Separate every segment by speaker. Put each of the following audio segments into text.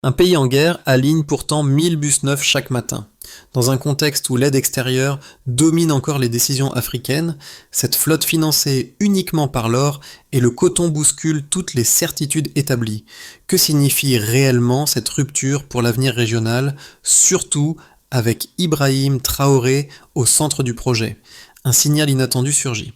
Speaker 1: Un pays en guerre aligne pourtant 1000 bus neufs chaque matin. Dans un contexte où l'aide extérieure domine encore les décisions africaines, cette flotte financée uniquement par l'or et le coton bouscule toutes les certitudes établies. Que signifie réellement cette rupture pour l'avenir régional, surtout avec Ibrahim Traoré au centre du projet? Un signal inattendu surgit.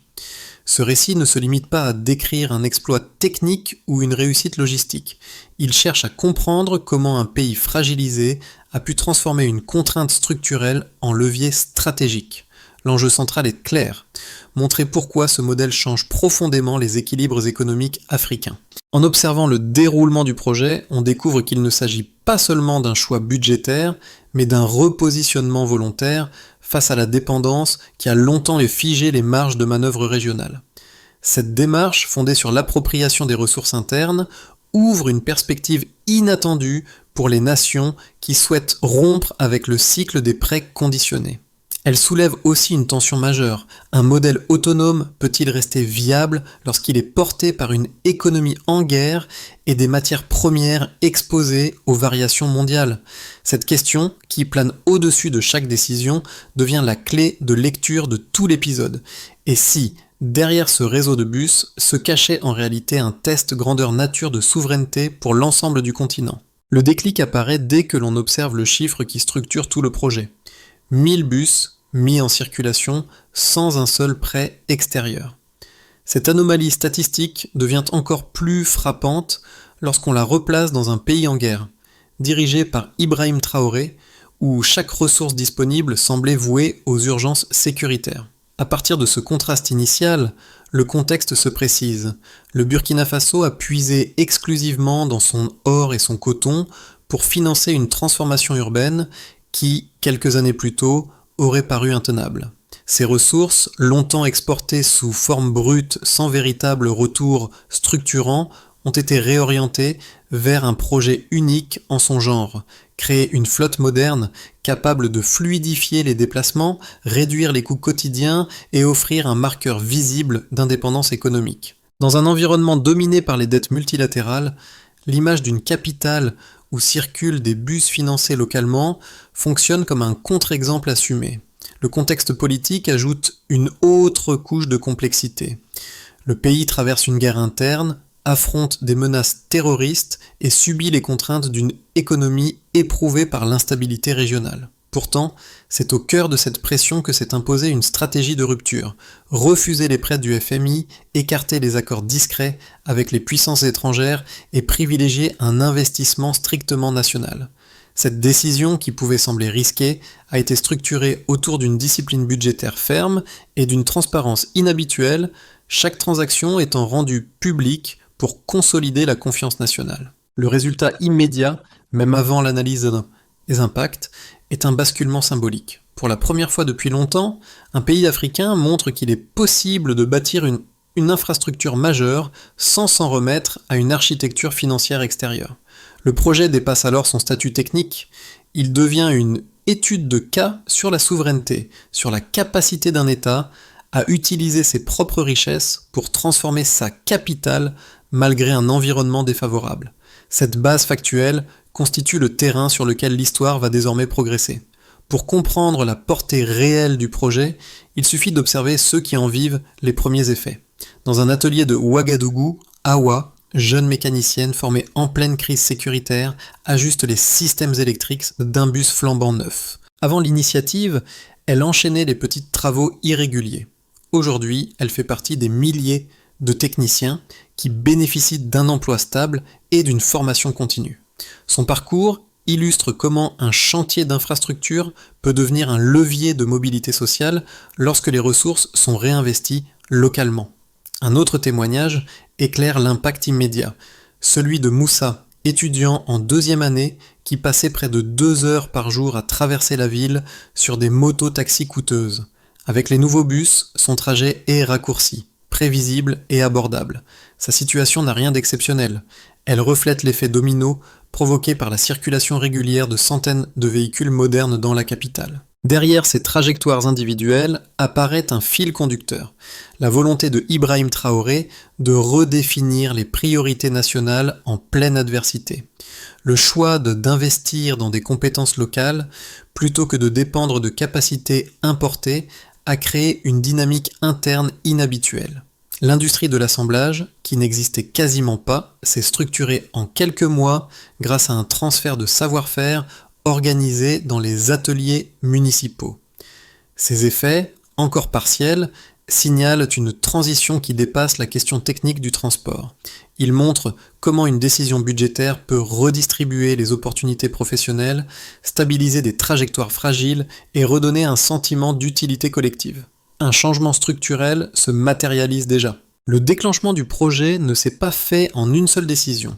Speaker 1: Ce récit ne se limite pas à décrire un exploit technique ou une réussite logistique. Il cherche à comprendre comment un pays fragilisé a pu transformer une contrainte structurelle en levier stratégique. L'enjeu central est clair, montrer pourquoi ce modèle change profondément les équilibres économiques africains. En observant le déroulement du projet, on découvre qu'il ne s'agit pas seulement d'un choix budgétaire, mais d'un repositionnement volontaire face à la dépendance qui a longtemps figé les marges de manœuvre régionales. Cette démarche, fondée sur l'appropriation des ressources internes, ouvre une perspective inattendue pour les nations qui souhaitent rompre avec le cycle des prêts conditionnés. Elle soulève aussi une tension majeure. Un modèle autonome peut-il rester viable lorsqu'il est porté par une économie en guerre et des matières premières exposées aux variations mondiales? Cette question, qui plane au-dessus de chaque décision, devient la clé de lecture de tout l'épisode. Et si, derrière ce réseau de bus, se cachait en réalité un test grandeur nature de souveraineté pour l'ensemble du continent? Le déclic apparaît dès que l'on observe le chiffre qui structure tout le projet. 1000 bus mis en circulation sans un seul prêt extérieur. Cette anomalie statistique devient encore plus frappante lorsqu'on la replace dans un pays en guerre, dirigé par Ibrahim Traoré, où chaque ressource disponible semblait vouée aux urgences sécuritaires. À partir de ce contraste initial, le contexte se précise. Le Burkina Faso a puisé exclusivement dans son or et son coton pour financer une transformation urbaine qui, quelques années plus tôt, aurait paru intenable. Ces ressources, longtemps exportées sous forme brute sans véritable retour structurant, ont été réorientées vers un projet unique en son genre, créer une flotte moderne capable de fluidifier les déplacements, réduire les coûts quotidiens et offrir un marqueur visible d'indépendance économique. Dans un environnement dominé par les dettes multilatérales, l'image d'une capitale où circulent des bus financés localement fonctionne comme un contre-exemple assumé. Le contexte politique ajoute une autre couche de complexité. Le pays traverse une guerre interne, affronte des menaces terroristes et subit les contraintes d'une économie éprouvée par l'instabilité régionale. Pourtant, c'est au cœur de cette pression que s'est imposée une stratégie de rupture. Refuser les prêts du FMI, écarter les accords discrets avec les puissances étrangères et privilégier un investissement strictement national. Cette décision, qui pouvait sembler risquée, a été structurée autour d'une discipline budgétaire ferme et d'une transparence inhabituelle, chaque transaction étant rendue publique pour consolider la confiance nationale. Le résultat immédiat, même avant l'analyse des impacts, est un basculement symbolique. Pour la première fois depuis longtemps, un pays africain montre qu'il est possible de bâtir une infrastructure majeure sans s'en remettre à une architecture financière extérieure. Le projet dépasse alors son statut technique, il devient une étude de cas sur la souveraineté, sur la capacité d'un État à utiliser ses propres richesses pour transformer sa capitale malgré un environnement défavorable. Cette base factuelle constitue le terrain sur lequel l'histoire va désormais progresser. Pour comprendre la portée réelle du projet, il suffit d'observer ceux qui en vivent les premiers effets. Dans un atelier de Ouagadougou, Awa, jeune mécanicienne formée en pleine crise sécuritaire, ajuste les systèmes électriques d'un bus flambant neuf. Avant l'initiative, elle enchaînait les petits travaux irréguliers. Aujourd'hui, elle fait partie des milliers de techniciens qui bénéficient d'un emploi stable et d'une formation continue. Son parcours illustre comment un chantier d'infrastructure peut devenir un levier de mobilité sociale lorsque les ressources sont réinvesties localement. Un autre témoignage éclaire l'impact immédiat, celui de Moussa, étudiant en 2e année qui passait près de 2 heures par jour à traverser la ville sur des motos-taxis coûteuses. Avec les nouveaux bus, son trajet est raccourci. prévisible et abordable. Sa situation n'a rien d'exceptionnel. Elle reflète l'effet domino provoqué par la circulation régulière de centaines de véhicules modernes dans la capitale. Derrière ces trajectoires individuelles apparaît un fil conducteur, la volonté de Ibrahim Traoré de redéfinir les priorités nationales en pleine adversité. Le choix d'investir dans des compétences locales plutôt que de dépendre de capacités importées a créé une dynamique interne inhabituelle. L'industrie de l'assemblage, qui n'existait quasiment pas, s'est structurée en quelques mois grâce à un transfert de savoir-faire organisé dans les ateliers municipaux. Ces effets, encore partiels, signalent une transition qui dépasse la question technique du transport. Ils montrent comment une décision budgétaire peut redistribuer les opportunités professionnelles, stabiliser des trajectoires fragiles et redonner un sentiment d'utilité collective. Un changement structurel se matérialise déjà. Le déclenchement du projet ne s'est pas fait en une seule décision,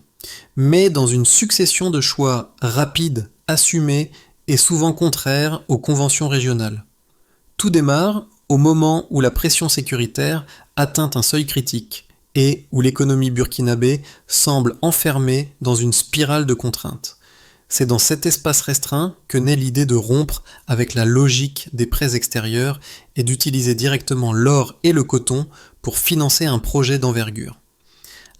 Speaker 1: mais dans une succession de choix rapides, assumés et souvent contraires aux conventions régionales. Tout démarre au moment où la pression sécuritaire atteint un seuil critique et où l'économie burkinabé semble enfermée dans une spirale de contraintes. C'est dans cet espace restreint que naît l'idée de rompre avec la logique des prêts extérieurs et d'utiliser directement l'or et le coton pour financer un projet d'envergure.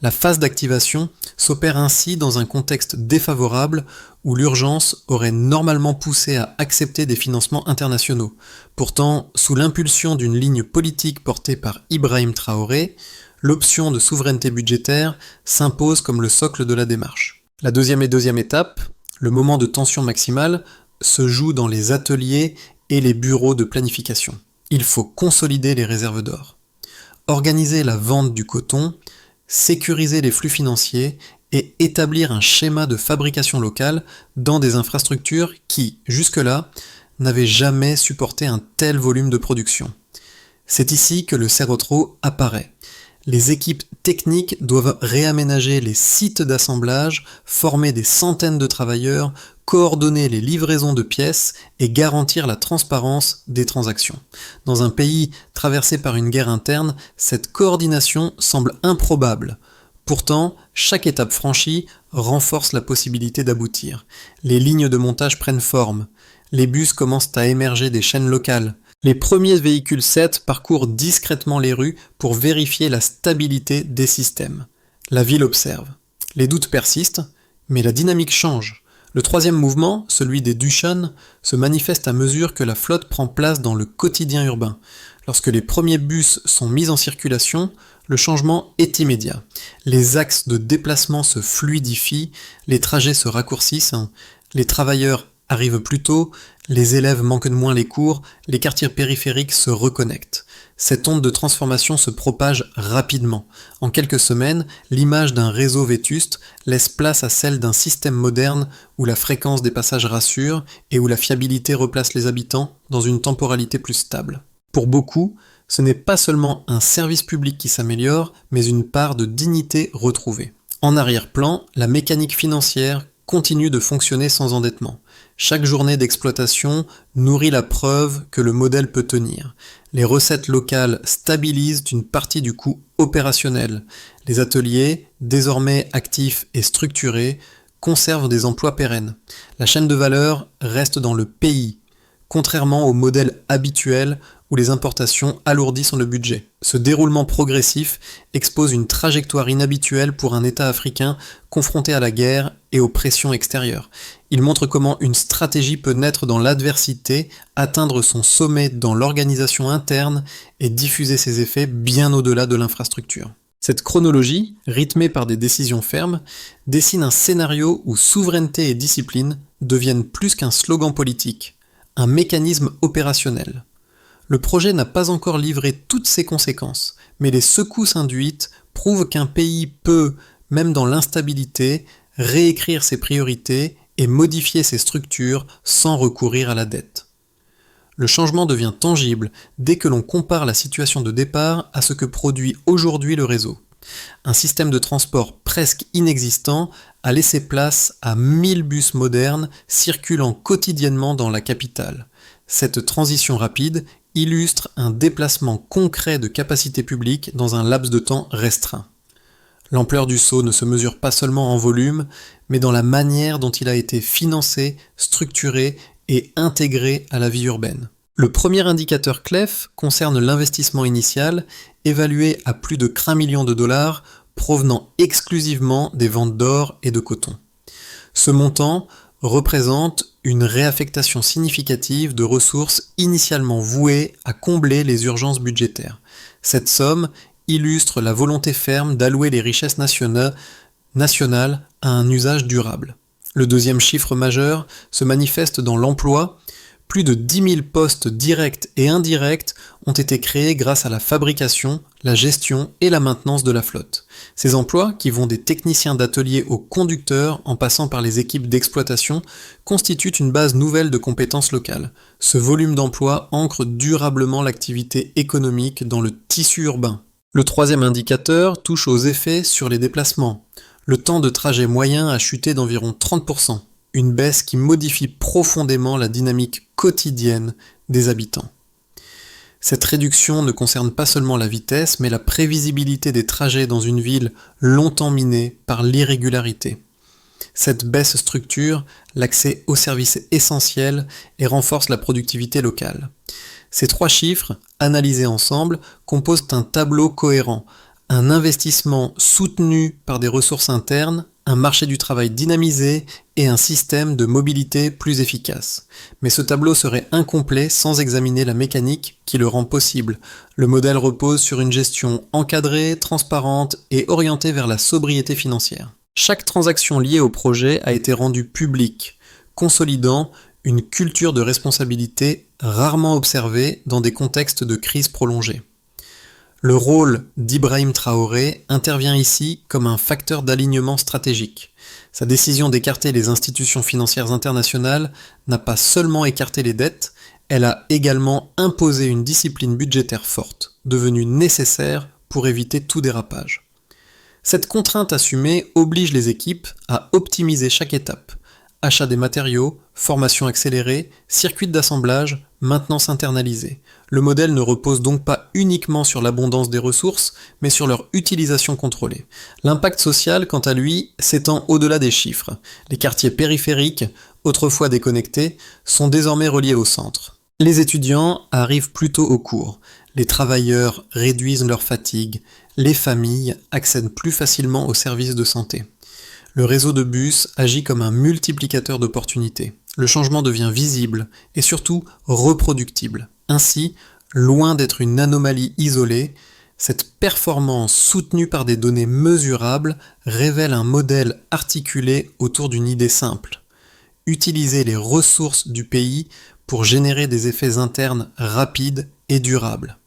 Speaker 1: La phase d'activation s'opère ainsi dans un contexte défavorable où l'urgence aurait normalement poussé à accepter des financements internationaux. Pourtant, sous l'impulsion d'une ligne politique portée par Ibrahim Traoré, l'option de souveraineté budgétaire s'impose comme le socle de la démarche. La deuxième étape, le moment de tension maximale, se joue dans les ateliers et les bureaux de planification. Il faut consolider les réserves d'or, organiser la vente du coton, sécuriser les flux financiers et établir un schéma de fabrication locale dans des infrastructures qui, jusque-là, n'avaient jamais supporté un tel volume de production. C'est ici que le Serotro apparaît. Les équipes techniques doivent réaménager les sites d'assemblage, former des centaines de travailleurs, coordonner les livraisons de pièces et garantir la transparence des transactions. Dans un pays traversé par une guerre interne, cette coordination semble improbable. Pourtant, chaque étape franchie renforce la possibilité d'aboutir. Les lignes de montage prennent forme. Les bus commencent à émerger des chaînes locales. Les premiers véhicules 7 parcourent discrètement les rues pour vérifier la stabilité des systèmes. La ville observe. Les doutes persistent, mais la dynamique change. Le troisième mouvement, celui des Dushan, se manifeste à mesure que la flotte prend place dans le quotidien urbain. Lorsque les premiers bus sont mis en circulation, le changement est immédiat. Les axes de déplacement se fluidifient, les trajets se raccourcissent, les travailleurs arrivent plus tôt, les élèves manquent de moins les cours, les quartiers périphériques se reconnectent. Cette onde de transformation se propage rapidement. En quelques semaines, l'image d'un réseau vétuste laisse place à celle d'un système moderne où la fréquence des passages rassure et où la fiabilité replace les habitants dans une temporalité plus stable. Pour beaucoup, ce n'est pas seulement un service public qui s'améliore, mais une part de dignité retrouvée. En arrière-plan, la mécanique financière continue de fonctionner sans endettement. Chaque journée d'exploitation nourrit la preuve que le modèle peut tenir. Les recettes locales stabilisent une partie du coût opérationnel. Les ateliers, désormais actifs et structurés, conservent des emplois pérennes. La chaîne de valeur reste dans le pays, contrairement au modèle habituel où les importations alourdissent le budget. Ce déroulement progressif expose une trajectoire inhabituelle pour un État africain confronté à la guerre et aux pressions extérieures. Il montre comment une stratégie peut naître dans l'adversité, atteindre son sommet dans l'organisation interne et diffuser ses effets bien au-delà de l'infrastructure. Cette chronologie, rythmée par des décisions fermes, dessine un scénario où souveraineté et discipline deviennent plus qu'un slogan politique, un mécanisme opérationnel. Le projet n'a pas encore livré toutes ses conséquences, mais les secousses induites prouvent qu'un pays peut, même dans l'instabilité, réécrire ses priorités et modifier ses structures sans recourir à la dette. Le changement devient tangible dès que l'on compare la situation de départ à ce que produit aujourd'hui le réseau. Un système de transport presque inexistant a laissé place à 1000 bus modernes circulant quotidiennement dans la capitale. Cette transition rapide illustre un déplacement concret de capacité publique dans un laps de temps restreint. L'ampleur du saut ne se mesure pas seulement en volume, mais dans la manière dont il a été financé, structuré et intégré à la vie urbaine. Le premier indicateur CLEF concerne l'investissement initial, évalué à plus de 1 million de dollars, provenant exclusivement des ventes d'or et de coton. Ce montant représente une réaffectation significative de ressources initialement vouées à combler les urgences budgétaires. Cette somme illustre la volonté ferme d'allouer les richesses nationales à un usage durable. Le deuxième chiffre majeur se manifeste dans l'emploi. Plus de 10 000 postes directs et indirects ont été créés grâce à la fabrication, la gestion et la maintenance de la flotte. Ces emplois, qui vont des techniciens d'atelier aux conducteurs en passant par les équipes d'exploitation, constituent une base nouvelle de compétences locales. Ce volume d'emploi ancre durablement l'activité économique dans le tissu urbain. Le troisième indicateur touche aux effets sur les déplacements. Le temps de trajet moyen a chuté d'environ 30%, une baisse qui modifie profondément la dynamique quotidienne des habitants. Cette réduction ne concerne pas seulement la vitesse, mais la prévisibilité des trajets dans une ville longtemps minée par l'irrégularité. Cette baisse structure l'accès aux services essentiels et renforce la productivité locale. Ces trois chiffres, analysés ensemble, composent un tableau cohérent, un investissement soutenu par des ressources internes, un marché du travail dynamisé et un système de mobilité plus efficace. Mais ce tableau serait incomplet sans examiner la mécanique qui le rend possible. Le modèle repose sur une gestion encadrée, transparente et orientée vers la sobriété financière. Chaque transaction liée au projet a été rendue publique, consolidant une culture de responsabilité rarement observée dans des contextes de crise prolongée. Le rôle d'Ibrahim Traoré intervient ici comme un facteur d'alignement stratégique. Sa décision d'écarter les institutions financières internationales n'a pas seulement écarté les dettes, elle a également imposé une discipline budgétaire forte, devenue nécessaire pour éviter tout dérapage. Cette contrainte assumée oblige les équipes à optimiser chaque étape. Achat des matériaux, formation accélérée, circuit d'assemblage, maintenance internalisée. Le modèle ne repose donc pas uniquement sur l'abondance des ressources, mais sur leur utilisation contrôlée. L'impact social, quant à lui, s'étend au-delà des chiffres. Les quartiers périphériques, autrefois déconnectés, sont désormais reliés au centre. Les étudiants arrivent plus tôt au cours. Les travailleurs réduisent leur fatigue. Les familles accèdent plus facilement aux services de santé. Le réseau de bus agit comme un multiplicateur d'opportunités. Le changement devient visible et surtout reproductible. Ainsi, loin d'être une anomalie isolée, cette performance soutenue par des données mesurables révèle un modèle articulé autour d'une idée simple. Utiliser les ressources du pays pour générer des effets internes rapides et durables.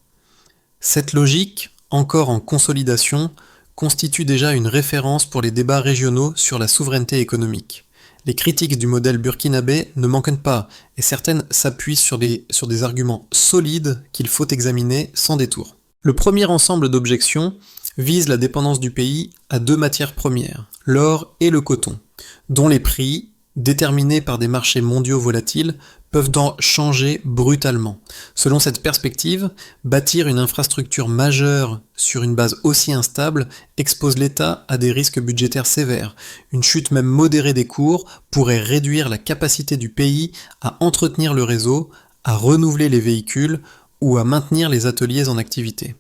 Speaker 1: Cette logique, encore en consolidation, constitue déjà une référence pour les débats régionaux sur la souveraineté économique. Les critiques du modèle burkinabé ne manquent pas, et certaines s'appuient sur des arguments solides qu'il faut examiner sans détour. Le premier ensemble d'objections vise la dépendance du pays à deux matières premières, l'or et le coton, dont les prix, déterminés par des marchés mondiaux volatiles, peuvent en changer brutalement. Selon cette perspective, bâtir une infrastructure majeure sur une base aussi instable expose l'État à des risques budgétaires sévères. Une chute même modérée des cours pourrait réduire la capacité du pays à entretenir le réseau, à renouveler les véhicules ou à maintenir les ateliers en activité.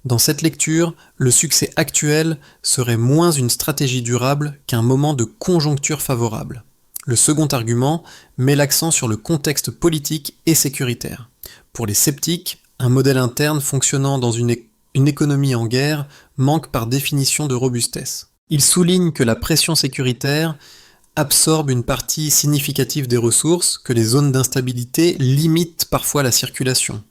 Speaker 1: Dans cette lecture, le succès actuel serait moins une stratégie durable qu'un moment de conjoncture favorable. Le second argument met l'accent sur le contexte politique et sécuritaire. Pour les sceptiques, un modèle interne fonctionnant dans une économie en guerre manque par définition de robustesse. Il souligne que la pression sécuritaire absorbe une partie significative des ressources, que les zones d'instabilité limitent parfois la circulation,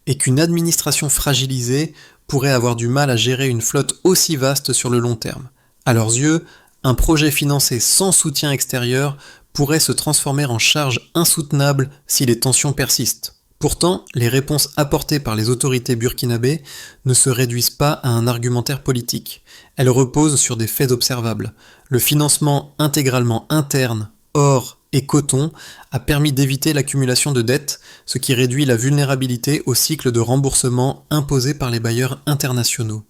Speaker 1: et qu'une administration fragilisée pourrait avoir du mal à gérer une flotte aussi vaste sur le long terme. À leurs yeux, un projet financé sans soutien extérieur pourrait se transformer en charge insoutenable si les tensions persistent. Pourtant, les réponses apportées par les autorités burkinabées ne se réduisent pas à un argumentaire politique. Elles reposent sur des faits observables. Le financement intégralement interne, or et coton a permis d'éviter l'accumulation de dettes, ce qui réduit la vulnérabilité au cycle de remboursement imposé par les bailleurs internationaux.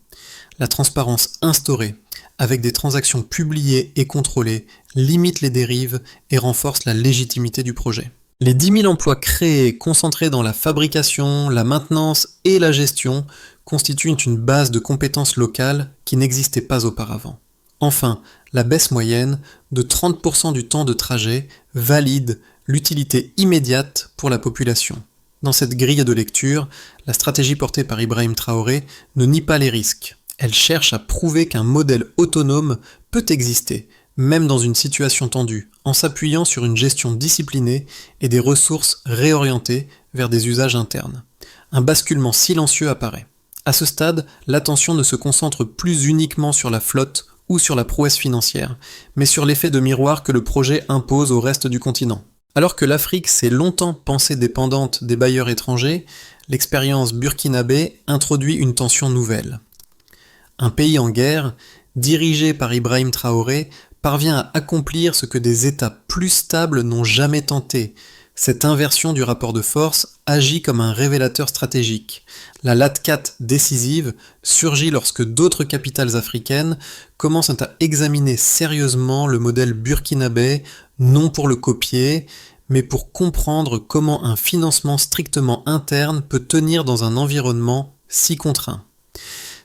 Speaker 1: La transparence instaurée, avec des transactions publiées et contrôlées, limite les dérives et renforce la légitimité du projet. Les 10 000 emplois créés, concentrés dans la fabrication, la maintenance et la gestion, constituent une base de compétences locales qui n'existait pas auparavant. Enfin, la baisse moyenne de 30% du temps de trajet valide l'utilité immédiate pour la population. Dans cette grille de lecture, la stratégie portée par Ibrahim Traoré ne nie pas les risques. Elle cherche à prouver qu'un modèle autonome peut exister, même dans une situation tendue, en s'appuyant sur une gestion disciplinée et des ressources réorientées vers des usages internes. Un basculement silencieux apparaît. À ce stade, l'attention ne se concentre plus uniquement sur la flotte ou sur la prouesse financière, mais sur l'effet de miroir que le projet impose au reste du continent. Alors que l'Afrique s'est longtemps pensée dépendante des bailleurs étrangers, l'expérience burkinabé introduit une tension nouvelle. Un pays en guerre, dirigé par Ibrahim Traoré, parvient à accomplir ce que des États plus stables n'ont jamais tenté. Cette inversion du rapport de force agit comme un révélateur stratégique. La LATCAT décisive surgit lorsque d'autres capitales africaines commencent à examiner sérieusement le modèle burkinabé, non pour le copier, mais pour comprendre comment un financement strictement interne peut tenir dans un environnement si contraint.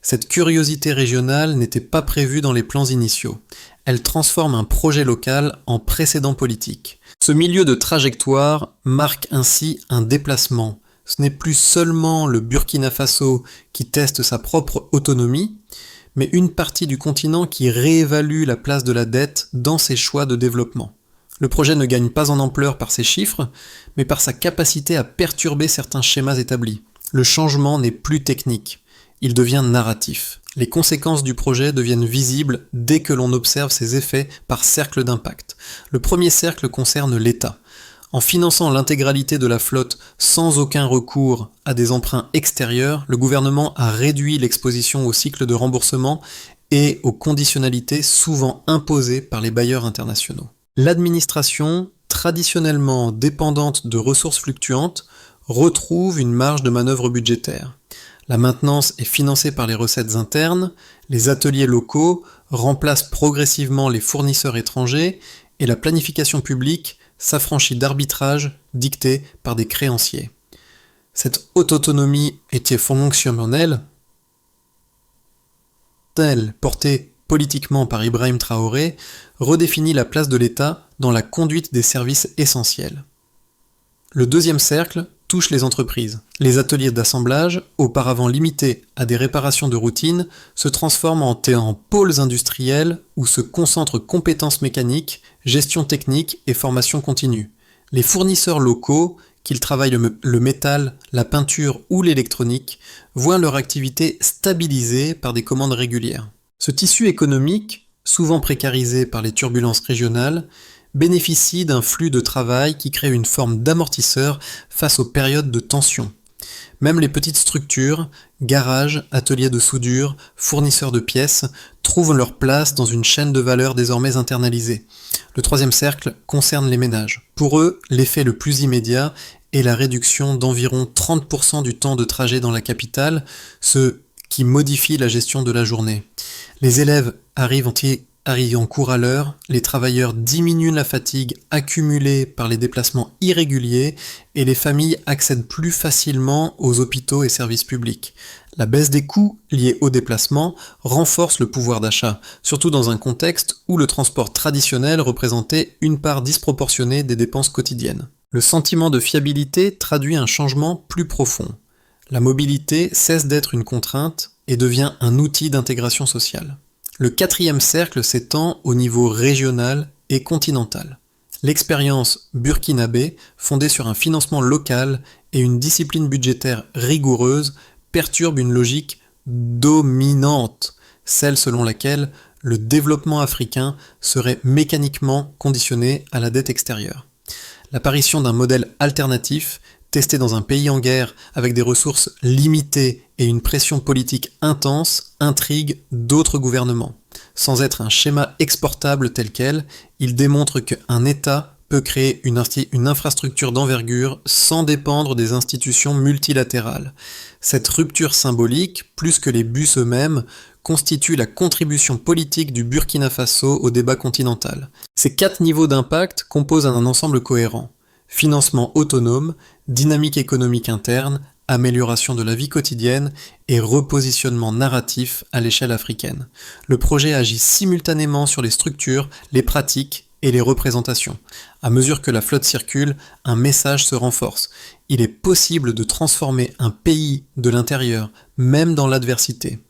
Speaker 1: Cette curiosité régionale n'était pas prévue dans les plans initiaux. Elle transforme un projet local en précédent politique. Ce milieu de trajectoire marque ainsi un déplacement. Ce n'est plus seulement le Burkina Faso qui teste sa propre autonomie, mais une partie du continent qui réévalue la place de la dette dans ses choix de développement. Le projet ne gagne pas en ampleur par ses chiffres, mais par sa capacité à perturber certains schémas établis. Le changement n'est plus technique. Il devient narratif. Les conséquences du projet deviennent visibles dès que l'on observe ses effets par cercle d'impact. Le premier cercle concerne l'État. En finançant l'intégralité de la flotte sans aucun recours à des emprunts extérieurs, le gouvernement a réduit l'exposition au cycle de remboursement et aux conditionnalités souvent imposées par les bailleurs internationaux. L'administration, traditionnellement dépendante de ressources fluctuantes, retrouve une marge de manœuvre budgétaire. La maintenance est financée par les recettes internes, les ateliers locaux remplacent progressivement les fournisseurs étrangers et la planification publique s'affranchit d'arbitrages dictés par des créanciers. Cette haute autonomie était fonctionnelle, telle portée politiquement par Ibrahim Traoré, redéfinit la place de l'État dans la conduite des services essentiels. Le deuxième cercle touche les entreprises. Les ateliers d'assemblage, auparavant limités à des réparations de routine, se transforment en pôles industriels où se concentrent compétences mécaniques, gestion technique et formation continue. Les fournisseurs locaux, qu'ils travaillent le métal, la peinture ou l'électronique, voient leur activité stabilisée par des commandes régulières. Ce tissu économique, souvent précarisé par les turbulences régionales, bénéficie d'un flux de travail qui crée une forme d'amortisseur face aux périodes de tension. Même les petites structures, garages, ateliers de soudure, fournisseurs de pièces, trouvent leur place dans une chaîne de valeur désormais internalisée. Le troisième cercle concerne les ménages. Pour eux, l'effet le plus immédiat est la réduction d'environ 30% du temps de trajet dans la capitale, ce qui modifie la gestion de la journée. Les élèves arrivent en cours à l'heure, les travailleurs diminuent la fatigue accumulée par les déplacements irréguliers et les familles accèdent plus facilement aux hôpitaux et services publics. La baisse des coûts liés au déplacement renforce le pouvoir d'achat, surtout dans un contexte où le transport traditionnel représentait une part disproportionnée des dépenses quotidiennes. Le sentiment de fiabilité traduit un changement plus profond. La mobilité cesse d'être une contrainte et devient un outil d'intégration sociale. Le quatrième cercle s'étend au niveau régional et continental. L'expérience burkinabé, fondée sur un financement local et une discipline budgétaire rigoureuse, perturbe une logique dominante, celle selon laquelle le développement africain serait mécaniquement conditionné à la dette extérieure. L'apparition d'un modèle alternatif, testé dans un pays en guerre avec des ressources limitées et une pression politique intense, intrigue d'autres gouvernements. Sans être un schéma exportable tel quel, il démontre qu'un État peut créer une infrastructure d'envergure sans dépendre des institutions multilatérales. Cette rupture symbolique, plus que les bus eux-mêmes, constitue la contribution politique du Burkina Faso au débat continental. Ces 4 niveaux d'impact composent un ensemble cohérent. Financement autonome, dynamique économique interne, amélioration de la vie quotidienne et repositionnement narratif à l'échelle africaine. Le projet agit simultanément sur les structures, les pratiques et les représentations. À mesure que la flotte circule, un message se renforce. Il est possible de transformer un pays de l'intérieur, même dans l'adversité.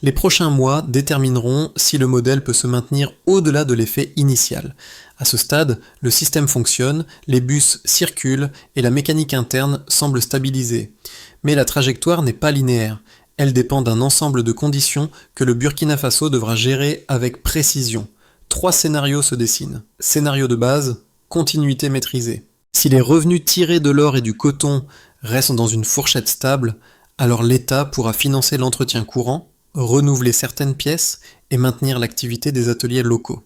Speaker 1: Les prochains mois détermineront si le modèle peut se maintenir au-delà de l'effet initial. À ce stade, le système fonctionne, les bus circulent et la mécanique interne semble stabilisée. Mais la trajectoire n'est pas linéaire. Elle dépend d'un ensemble de conditions que le Burkina Faso devra gérer avec précision. 3 scénarios se dessinent. Scénario de base, continuité maîtrisée. Si les revenus tirés de l'or et du coton restent dans une fourchette stable, alors l'État pourra financer l'entretien courant, renouveler certaines pièces et maintenir l'activité des ateliers locaux.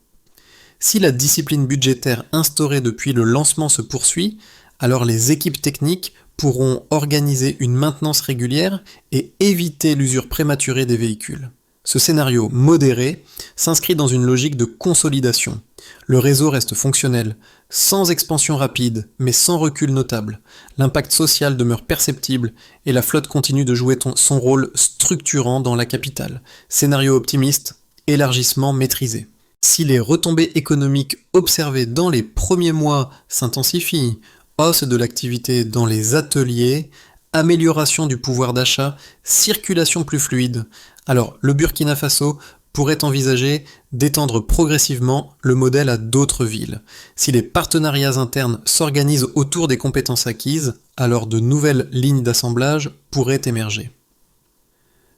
Speaker 1: Si la discipline budgétaire instaurée depuis le lancement se poursuit, alors les équipes techniques pourront organiser une maintenance régulière et éviter l'usure prématurée des véhicules. Ce scénario modéré s'inscrit dans une logique de consolidation. Le réseau reste fonctionnel, sans expansion rapide, mais sans recul notable. L'impact social demeure perceptible et la flotte continue de jouer son rôle structurant dans la capitale. Scénario optimiste, élargissement maîtrisé. Si les retombées économiques observées dans les premiers mois s'intensifient, hausse de l'activité dans les ateliers, amélioration du pouvoir d'achat, circulation plus fluide, alors le Burkina Faso pourrait envisager d'étendre progressivement le modèle à d'autres villes. Si les partenariats internes s'organisent autour des compétences acquises, alors de nouvelles lignes d'assemblage pourraient émerger.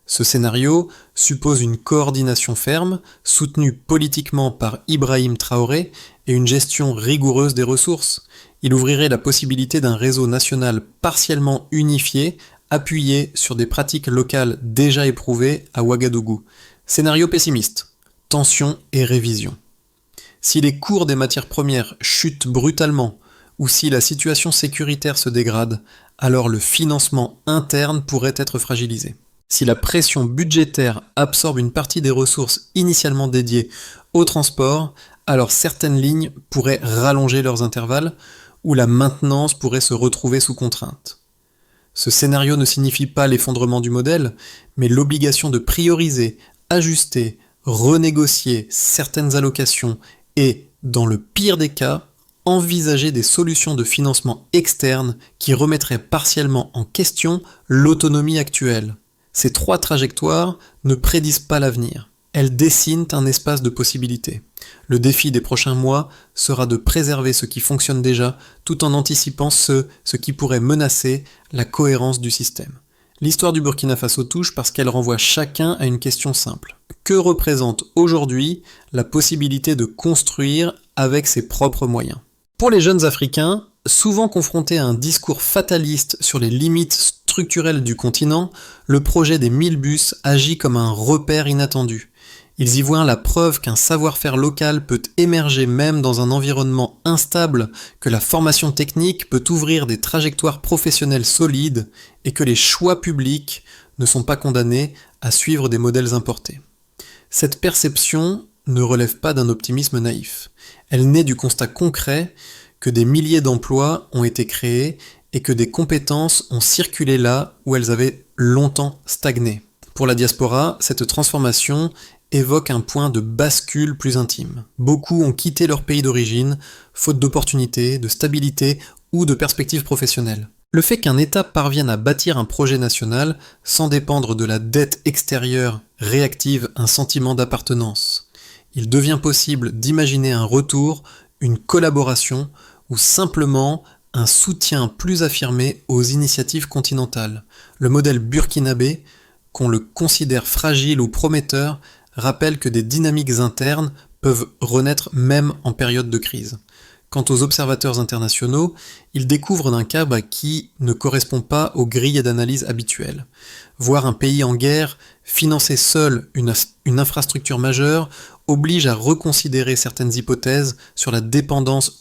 Speaker 1: Ce scénario suppose une coordination ferme, soutenue politiquement par Ibrahim Traoré et une gestion rigoureuse des ressources. Il ouvrirait la possibilité d'un réseau national partiellement unifié, appuyé sur des pratiques locales déjà éprouvées à Ouagadougou. Scénario pessimiste, tension et révision. Si les cours des matières premières chutent brutalement ou si la situation sécuritaire se dégrade, alors le financement interne pourrait être fragilisé. Si la pression budgétaire absorbe une partie des ressources initialement dédiées au transport, alors certaines lignes pourraient rallonger leurs intervalles ou la maintenance pourrait se retrouver sous contrainte. Ce scénario ne signifie pas l'effondrement du modèle, mais l'obligation de prioriser, ajuster, renégocier certaines allocations et, dans le pire des cas, envisager des solutions de financement externes qui remettraient partiellement en question l'autonomie actuelle. Ces 3 trajectoires ne prédisent pas l'avenir. Elles dessinent un espace de possibilités. Le défi des prochains mois sera de préserver ce qui fonctionne déjà tout en anticipant ce qui pourrait menacer la cohérence du système. L'histoire du Burkina Faso touche parce qu'elle renvoie chacun à une question simple. Que représente aujourd'hui la possibilité de construire avec ses propres moyens ? Pour les jeunes Africains, souvent confrontés à un discours fataliste sur les limites structurelles du continent, le projet des 1000 bus agit comme un repère inattendu. Ils y voient la preuve qu'un savoir-faire local peut émerger même dans un environnement instable, que la formation technique peut ouvrir des trajectoires professionnelles solides et que les choix publics ne sont pas condamnés à suivre des modèles importés. Cette perception ne relève pas d'un optimisme naïf. Elle naît du constat concret que des milliers d'emplois ont été créés et que des compétences ont circulé là où elles avaient longtemps stagné. Pour la diaspora, cette transformation évoque un point de bascule plus intime. Beaucoup ont quitté leur pays d'origine, faute d'opportunités, de stabilité ou de perspectives professionnelles. Le fait qu'un État parvienne à bâtir un projet national sans dépendre de la dette extérieure réactive un sentiment d'appartenance. Il devient possible d'imaginer un retour, une collaboration ou simplement un soutien plus affirmé aux initiatives continentales. Le modèle burkinabé, qu'on le considère fragile ou prometteur, rappelle que des dynamiques internes peuvent renaître même en période de crise. Quant aux observateurs internationaux, ils découvrent un cas qui ne correspond pas aux grilles d'analyse habituelles. Voir un pays en guerre financer seul une infrastructure majeure oblige à reconsidérer certaines hypothèses sur la dépendance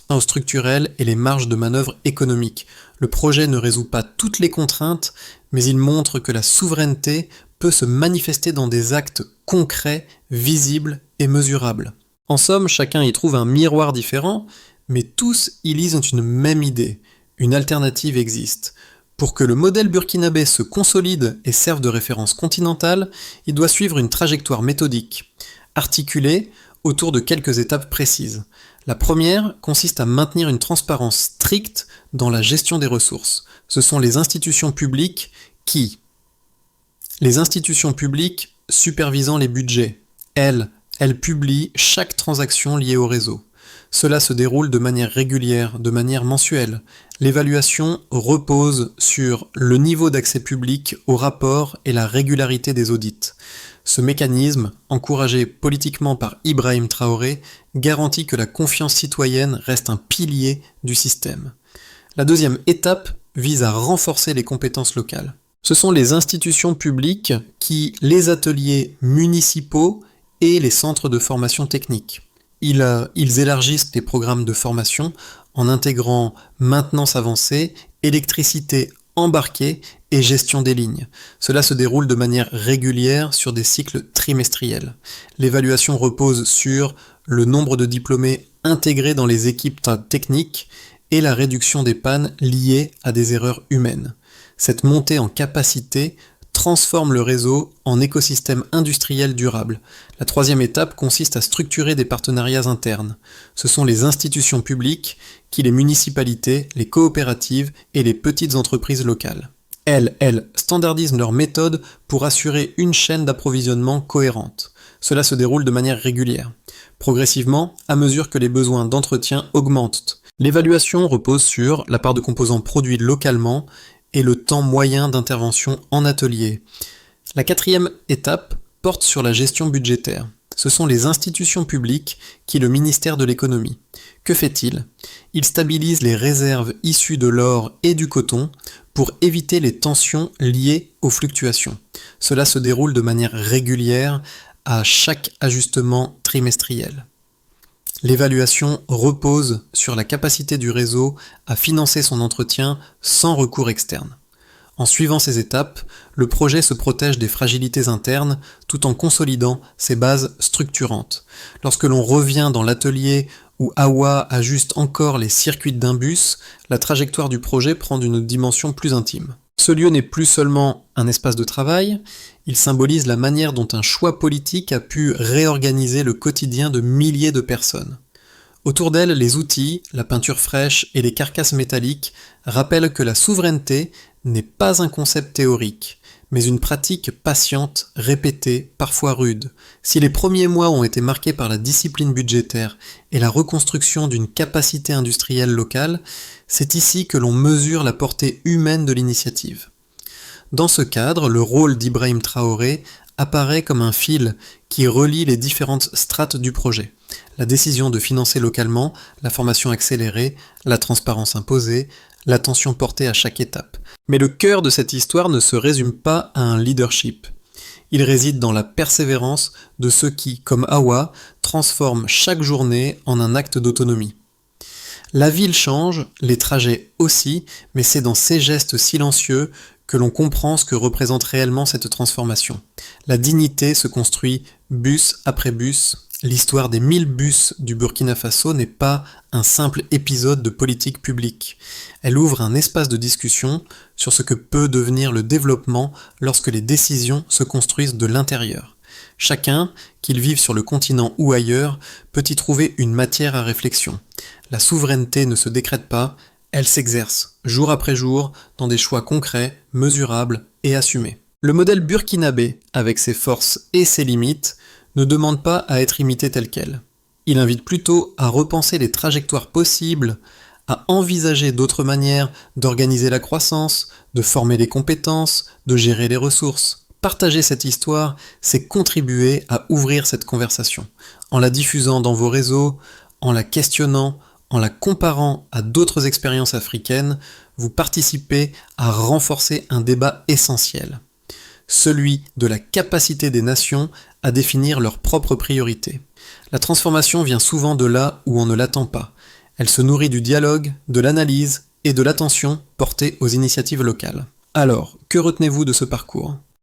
Speaker 1: soutien structurel et les marges de manœuvre économiques. Le projet ne résout pas toutes les contraintes, mais il montre que la souveraineté peut se manifester dans des actes concrets, visibles et mesurables. En somme, chacun y trouve un miroir différent, mais tous y lisent une même idée. Une alternative existe. Pour que le modèle burkinabé se consolide et serve de référence continentale, il doit suivre une trajectoire méthodique, articulée autour de quelques étapes précises. La première consiste à maintenir une transparence stricte dans la gestion des ressources. Ce sont les institutions publiques supervisant les budgets. Elles publient chaque transaction liée au réseau. Cela se déroule de manière régulière, de manière mensuelle. L'évaluation repose sur le niveau d'accès public au rapport et la régularité des audits. Ce mécanisme, encouragé politiquement par Ibrahim Traoré, garantit que la confiance citoyenne reste un pilier du système. La deuxième étape vise à renforcer les compétences locales. Ce sont les institutions publiques les ateliers municipaux et les centres de formation technique. Ils élargissent les programmes de formation en intégrant maintenance avancée, électricité embarquée et gestion des lignes. Cela se déroule de manière régulière sur des cycles trimestriels. L'évaluation repose sur le nombre de diplômés intégrés dans les équipes techniques et la réduction des pannes liées à des erreurs humaines. Cette montée en capacité transforme le réseau en écosystème industriel durable. La troisième étape consiste à structurer des partenariats internes. Ce sont les institutions publiques les municipalités, les coopératives et les petites entreprises locales. Elles standardisent leurs méthodes pour assurer une chaîne d'approvisionnement cohérente. Cela se déroule de manière régulière. Progressivement, à mesure que les besoins d'entretien augmentent. L'évaluation repose sur la part de composants produits localement et le temps moyen d'intervention en atelier. La quatrième étape porte sur la gestion budgétaire. Ce sont les institutions publiques le ministère de l'économie. Que fait-il ? Il stabilise les réserves issues de l'or et du coton pour éviter les tensions liées aux fluctuations. Cela se déroule de manière régulière à chaque ajustement trimestriel. L'évaluation repose sur la capacité du réseau à financer son entretien sans recours externe. En suivant ces étapes, le projet se protège des fragilités internes tout en consolidant ses bases structurantes. Lorsque l'on revient dans l'atelier où AWA ajuste encore les circuits d'un bus, la trajectoire du projet prend une dimension plus intime. Ce lieu n'est plus seulement un espace de travail, il symbolise la manière dont un choix politique a pu réorganiser le quotidien de milliers de personnes. Autour d'elle, les outils, la peinture fraîche et les carcasses métalliques rappellent que la souveraineté n'est pas un concept théorique, mais une pratique patiente, répétée, parfois rude. Si les premiers mois ont été marqués par la discipline budgétaire et la reconstruction d'une capacité industrielle locale, c'est ici que l'on mesure la portée humaine de l'initiative. Dans ce cadre, le rôle d'Ibrahim Traoré apparaît comme un fil qui relie les différentes strates du projet. La décision de financer localement, la formation accélérée, la transparence imposée, l'attention portée à chaque étape. Mais le cœur de cette histoire ne se résume pas à un leadership. Il réside dans la persévérance de ceux qui, comme AWA, transforment chaque journée en un acte d'autonomie. La ville change, les trajets aussi, mais c'est dans ces gestes silencieux que l'on comprend ce que représente réellement cette transformation. La dignité se construit bus après bus. L'histoire des 1000 bus du Burkina Faso n'est pas un simple épisode de politique publique. Elle ouvre un espace de discussion sur ce que peut devenir le développement lorsque les décisions se construisent de l'intérieur. Chacun, qu'il vive sur le continent ou ailleurs, peut y trouver une matière à réflexion. La souveraineté ne se décrète pas, elle s'exerce, jour après jour, dans des choix concrets, mesurables et assumés. Le modèle burkinabé, avec ses forces et ses limites, ne demande pas à être imité tel quel. Il invite plutôt à repenser les trajectoires possibles, à envisager d'autres manières d'organiser la croissance, de former les compétences, de gérer les ressources. Partager cette histoire, c'est contribuer à ouvrir cette conversation, en la diffusant dans vos réseaux, en la questionnant, en la comparant à d'autres expériences africaines, vous participez à renforcer un débat essentiel, celui de la capacité des nations à définir leurs propres priorités. La transformation vient souvent de là où on ne l'attend pas. Elle se nourrit du dialogue, de l'analyse et de l'attention portée aux initiatives locales. Alors, que retenez-vous de ce parcours ?